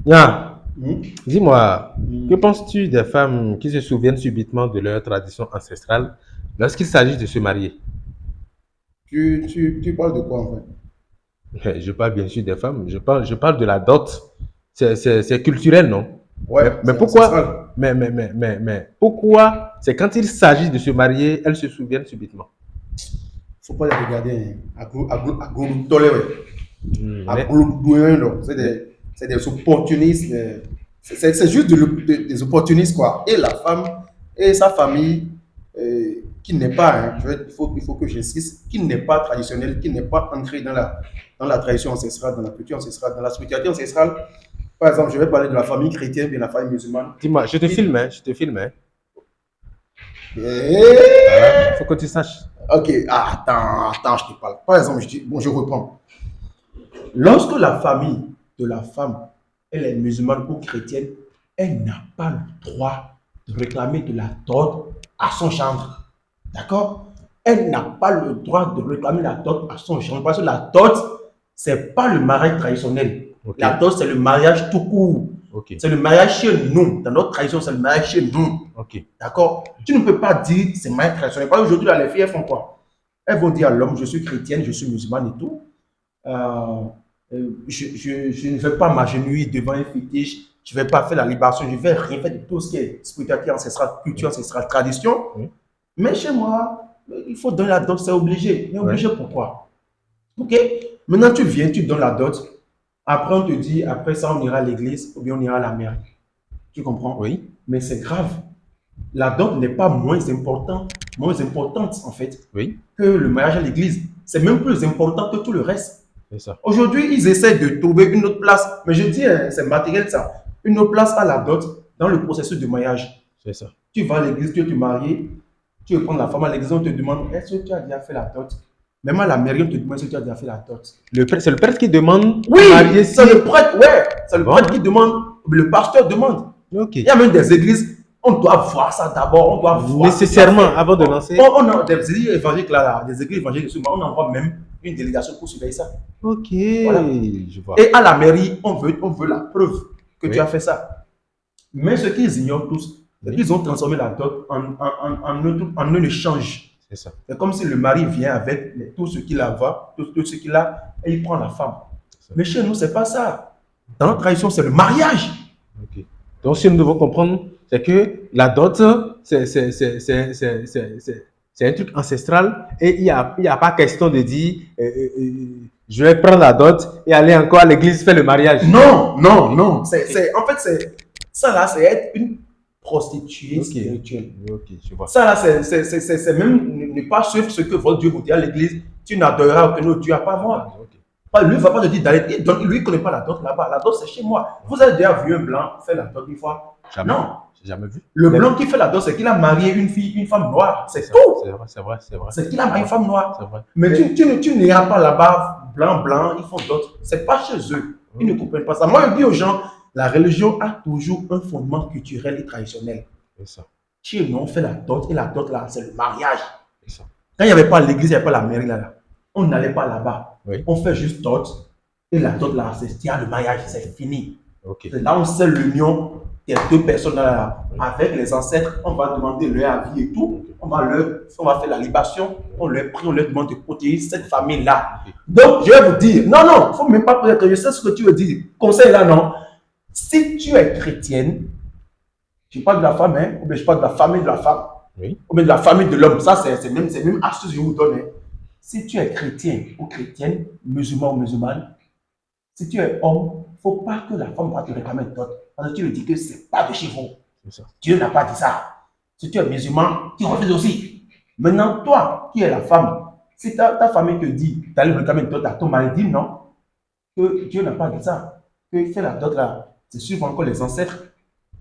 Nya, Hmm? dis-moi, que Hmm. penses-tu des femmes qui se souviennent subitement de leur tradition ancestrale lorsqu'il s'agit de se marier? Tu parles de quoi en fait? Je parle bien sûr des femmes, je parle de la dot. C'est culturel, non? Ouais, Mais c'est pourquoi? ancestral. Mais pourquoi c'est quand il s'agit de se marier, elles se souviennent subitement? Faut pas les regarder. Hein. Toléré. Hmm, mais, C'est des opportunistes. C'est juste des opportunistes, quoi. Et la femme et sa famille, qui n'est pas, hein, il faut que j'insiste, qui n'est pas traditionnelle, qui n'est pas ancrée dans la tradition ancestrale, dans la culture ancestrale, dans la spiritualité ancestrale. Par exemple, je vais parler de la famille chrétienne et de la famille musulmane. dis-moi, je te Qui, filme, hein, je te filme, hein. Voilà, Eh, faut que tu saches. ok, attends, je te parle. Par exemple, je reprends. Lorsque la famille de la femme, elle est musulmane ou chrétienne, elle n'a pas le droit de réclamer de la dot à son gendre. D'accord? Elle n'a pas le droit de réclamer la dot à son gendre parce que la dot, c'est pas le mariage traditionnel. Ok, La dot, c'est le mariage tout court. ok, C'est le mariage chez nous. Dans notre tradition, c'est le mariage chez nous. ok. D'accord? Tu ne peux pas dire c'est mariage traditionnel. Parce qu'aujourd'hui, les filles, elles font quoi? Elles vont dire à l'homme, je suis chrétienne, je suis musulmane et tout. Euh, je ne vais pas m'agenouiller devant un fétiche, je ne vais pas faire la libération, je ne vais rien faire de tout ce qui est spiritualité ancestrale, culture ancestrale, tradition. Oui, Mais chez moi, il faut donner la dot, c'est obligé. Mais ouais, obligé pourquoi? Ok? Maintenant, tu viens, tu donnes la dot. Après, on te dit, après ça, on ira à l'église ou bien on ira à la mairie. Tu comprends? oui, Mais c'est grave. La dot n'est pas moins importante en fait oui, que le mariage à l'église. C'est même plus important que tout le reste. c'est ça, Aujourd'hui, ils essaient de trouver une autre place. Mais je dis, hein, c'est matériel ça. Une autre place à la dot dans le processus de mariage. c'est ça. Tu vas à l'église, tu veux te marier, tu veux prendre la femme à l'église, on te demande est-ce que tu as déjà fait la dot? Même à la mairie, on te demande est-ce que tu as déjà fait la dot? C'est le prêtre qui demande de Oui, marier si. c'est le prêtre, ouais. C'est le prêtre Bon, qui demande, le pasteur demande. ok. Il y a même des églises, on doit voir ça d'abord, on doit voir ce que tu as Nécessairement, fait. avant de lancer. On a des églises évangéliques là, des églises évangéliques, on envoie même une délégation pour surveiller ça. Ok, Voilà. je vois. Et à la mairie, on veut la preuve que tu Oui, as fait ça. Mais ce qu'ils ignorent tous, c'est oui, qu'ils ont transformé la dot en un échange. c'est ça. C'est comme si le mari vient avec tout ce qu'il a, tout ce qu'il a, et il prend la femme. C'est ça. Mais chez nous, c'est pas ça. Dans notre tradition, c'est le mariage. Ok. Donc, si nous devons comprendre, c'est que la dot, c'est un truc ancestral et il y a pas question de dire je vais prendre la dot et aller encore à l'église faire le mariage. Non, non, Ok, non. ok, En fait, ça là, c'est être une prostituée ok, spirituelle. ok, je vois. Ça là, c'est même ne pas suivre ce que votre Dieu vous dit à l'église. Tu n'adoreras aucun autre Dieu à part moi. Ok. Lui ne va pas te dire d'aller. Lui, il ne connaît pas la dot là-bas. La dot, c'est chez moi. Vous avez déjà vu un blanc faire la dot une fois? Jamais. Non. J'ai jamais vu. Le blanc qui fait la dot, c'est qu'il a marié une femme noire. C'est C'est tout. c'est vrai, c'est vrai, c'est vrai. C'est qu'il a marié une femme C'est noire. vrai. Mais tu n'iras pas là-bas, blanc, ils font dot. C'est pas chez eux. Ils ne comprennent pas ça. Moi, je dis aux gens, la religion a toujours un fondement culturel et traditionnel. C'est ça, Chez nous, on fait la dot, et la dot là, c'est le mariage. c'est ça. Quand il n'y avait pas l'église, il n'y avait pas la mairie là, on n'allait pas là-bas. Oui, On fait juste dot, et la dot là, c'est le mariage, c'est fini. ok. C'est là où on sait l'union des deux personnes là. Oui. Avec les ancêtres, on va demander leur avis et tout. On va faire la libation, on leur prie, on leur demande de protéger cette famille-là. Ok. Donc, je vais vous dire, non, il ne faut même pas peut-être, je sais ce que tu veux dire. Conseil là, non. Si tu es chrétienne, je parle de la femme, hein, ou bien je parle de la famille de la femme, Oui, ou bien de la famille de l'homme. Ça, c'est même astuce que je vous donne. Hein. Si tu es chrétien ou chrétienne, musulman ou musulmane, si tu es homme, il ne faut pas que la femme va te réclamer une dot. Parce que tu lui dis que ce n'est pas de chez vous. c'est ça. Dieu n'a pas dit ça. Si tu es musulman, tu refuses aussi. Maintenant, toi, qui es la femme, si ta famille te dit d'aller réclamer une dot à ton mari, dis non, que Dieu n'a pas dit ça. Que fait la dot là, c'est suivre encore les ancêtres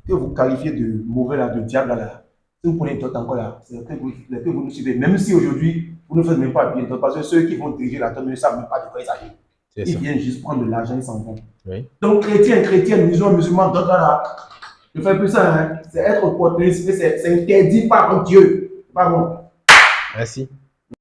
que vous qualifiez de mauvais là, de diable là. Si vous prenez une dot encore là, c'est que vous nous suivez. Même si aujourd'hui, vous ne faites même pas bien dot, parce que ceux qui vont diriger la dot ne savent même pas de quoi il s'agit. C'est Ils ça. viennent juste prendre de l'argent, ils s'en vont. Oui, Donc, chrétien, musulman, dot là, ne fais plus ça, hein. C'est être opportuniste, c'est interdit par Dieu. Pardon. merci.